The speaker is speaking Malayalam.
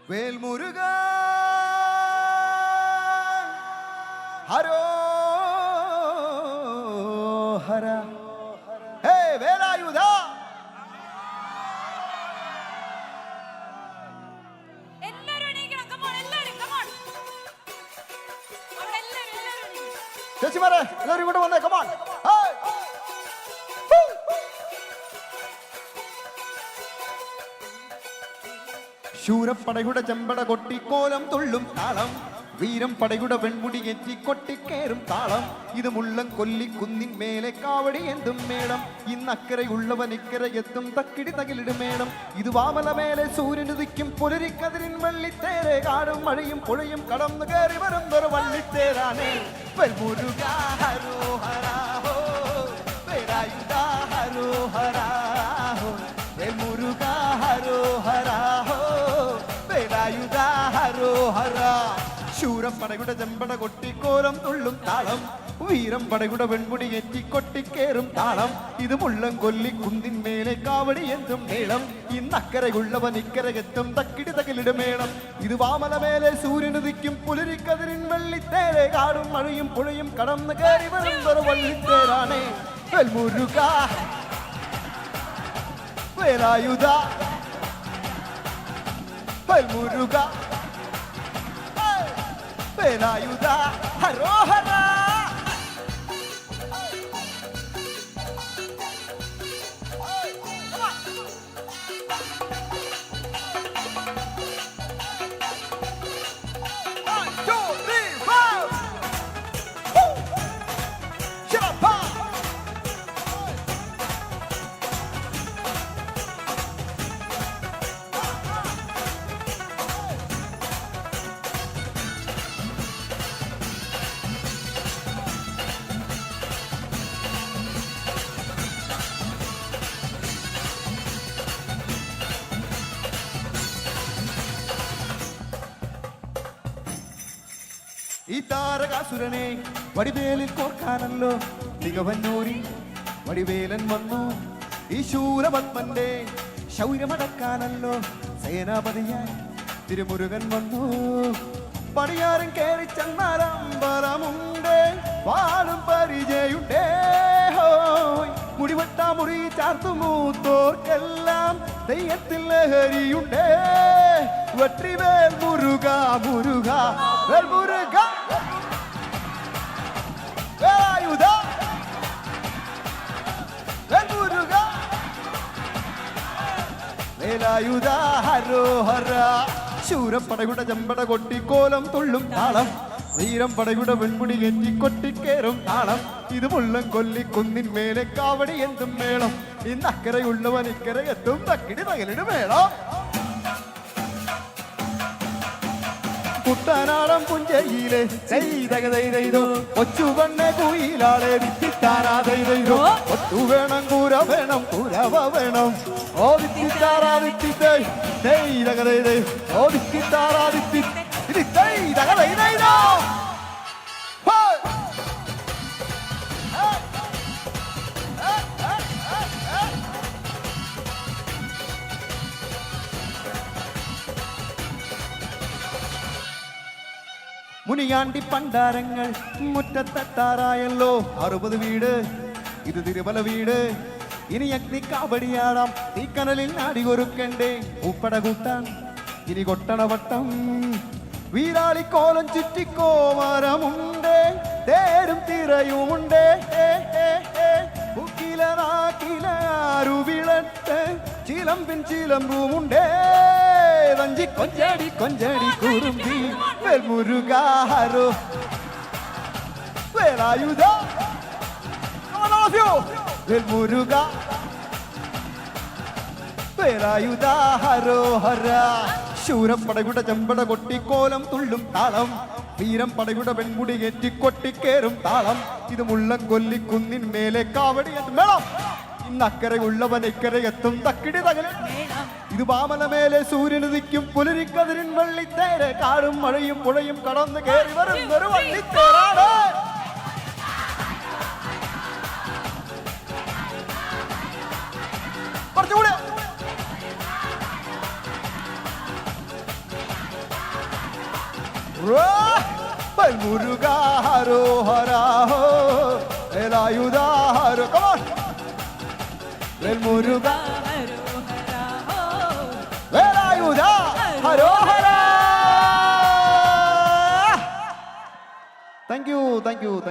വേൽമുരുക ഹരോ ഹര ഹേ വേലായുധ ചേച്ചിമാരെ എല്ലാവരും ഇങ്ങോട്ട് വന്നേ കമാൺ ശൂരപ്പടയുടെ ചെമ്പട കൊട്ടിക്കോലം തുള്ളും താളം വീരം പടയുടെ വെൺമുടി എറ്റി കൊട്ടിക്കേറും താളം ഇത് മുള്ളം കൊല്ലി കുന്നിൻ മേലെ കാവടി എന്തും മേളം ഇന്നക്കരയുള്ളവൻ ഇക്കര എത്തും തക്കിടി തകിലിടും മേളം ഇത് വാമല മേലെ സൂര്യനുദിക്കും പുലരിക്കതിരിൻ വള്ളിത്തേരെ കാടും മഴയും പുഴയും കടന്നു കയറി വരുന്നൊരു വള്ളിത്തേരാണേ വെൽമുരുക ഹരോഹരാ ഹോ വേലായുധ ഹരോഹരാ ഹോ വെൽമുരുക ഹരോഹരാ ഹോ വേലായുധ ഹരോഹരാ ശൂരപ്പടയുടെ ചെമ്പട കൊട്ടിക്കോലം തുള്ളും താളം വീരം പടയുടെ വെൺമുടി എറ്റി കൊട്ടിക്കേറും താളം ഇത് മുള്ളം കൊല്ലി കുന്നിൻ മേലെ കാവടി എന്തും മേളം ഇന്നക്കരയുള്ളവൻ ഇക്കരയെത്തും തക്കിടി തകിലിടും മേളം ഇത് വാമല മേലെ സൂര്യനുദിക്കും പുലരിക്കതിരിൻ വെള്ളിത്തേരെ കാടും മഴയും പുഴയും കടന്നു കയറി വരുന്നൊരു വള്ളിത്തേരാണേ വെൽമുരുക വേലായുധ വെൽമുരുക വേലായുധ ഹരോഹര ഈ താരകാസുരനെ വടിവേലിൽ കോർക്കാനല്ലോ തികവന്നൂരി വടിവേലൻ വന്നു ഈ ശൂരപത്മന്റെ ശൗര്യമടക്കാനല്ലോ സേനാപതിയായി തിരുമുരുകൻ വന്നു പടിയാറും കയറി ചെന്നാലമ്പലമുണ്ട് വാളും പരിചയുണ്ടേ ഹോയ് മുടിവെട്ട മുടി ചാർത്തുമൂത്തോർക്കെല്ലാം തെയ്യത്തിൽ ലഹരിയുണ്ടേ വെട്രിവേൽ മുരുക മുരുക വേൽ മുരുക വേലായുധ വേൽ മുരുക വേലായുധ ഹരോഹര ശൂരപ്പടയുടെ ചെമ്പട കൊട്ടിക്കോലം തുള്ളും താളം വീരം പടയുടെ വെൺമുടി എറ്റി കൊട്ടിക്കേറും താളം ഇത് മുള്ളം കൊല്ലി കുന്നിൻ മേലെ കാവടി എന്തും മേളം ഇന്നക്കരയുള്ളവൻ ഇക്കര എത്തും തക്കിടി തകലിന് മേളം കുട്ടനാടം പുഞ്ചയിലെ ചെയ്തകതോ കൊച്ചുവണ്ണെ കുയിലാളെ വിത്തിത്താരാതോ ഒത്തു വേണം കൂര വേണം കുരവ വേണം ഓ വിത്തിത്താറാ വിത്തിത്തോ ഓ വിത്തിത്താറാ വിത്തി മുനിയാണ്ടി പണ്ടാരങ്ങൾ മുറ്റത്തെത്താറായല്ലോ 60 വീട് ഇത് തിരുമല വീട് ഇനി അഗ്നി കാവടിയാടാം തീക്കനലിൽ നാടി ഒരുക്കണ്ടേ ഉപ്പട കൂട്ടാൻ ഇനി കൊട്ടണവട്ടം വീരാളിക്കോലം ചുറ്റിക്കോമരമുണ്ട് തേരും തിരയുമുണ്ട് ഉക്കിലാരുവിളട്ട് ചിലമ്പിൻ ചിലമ്പുമുണ്ടേ വഞ്ചി കൊഞ്ചടി കൊഞ്ചടി കുറുമ്പി വേൽമുരുക ഹരോ വേലായുധ വേൽമുരുക വേലായുധ ഹരോഹര ശൂരപ്പടയുടെ ചെമ്പട കൊട്ടിക്കോലം തുള്ളും താളം വീരം പടയുടെ പെൺമുടി ഏറ്റി കൊട്ടിക്കേറും താളം ഇത് മുള്ളം കൊല്ലി കുന്നിൻ മേലെ കാവടി മേളം ഇന്നക്കരയുള്ളവൻ ഇക്കര എത്തും തക്കിടി തകല ഇത് വാമല മേലെ സൂര്യനുദിക്കും പുലരിക്കതിരിൻ വള്ളിത്തേരെ കാടും മഴയും പുഴയും കടന്നു കയറി വരുന്നൊരു വള്ളിത്തേരാണ് കുറച്ചുകൂടെ മുരുക ഹരോഹര വേലായുധ ഹരോ മുരുക വേലായുധ ഹരോഹര. Thank U.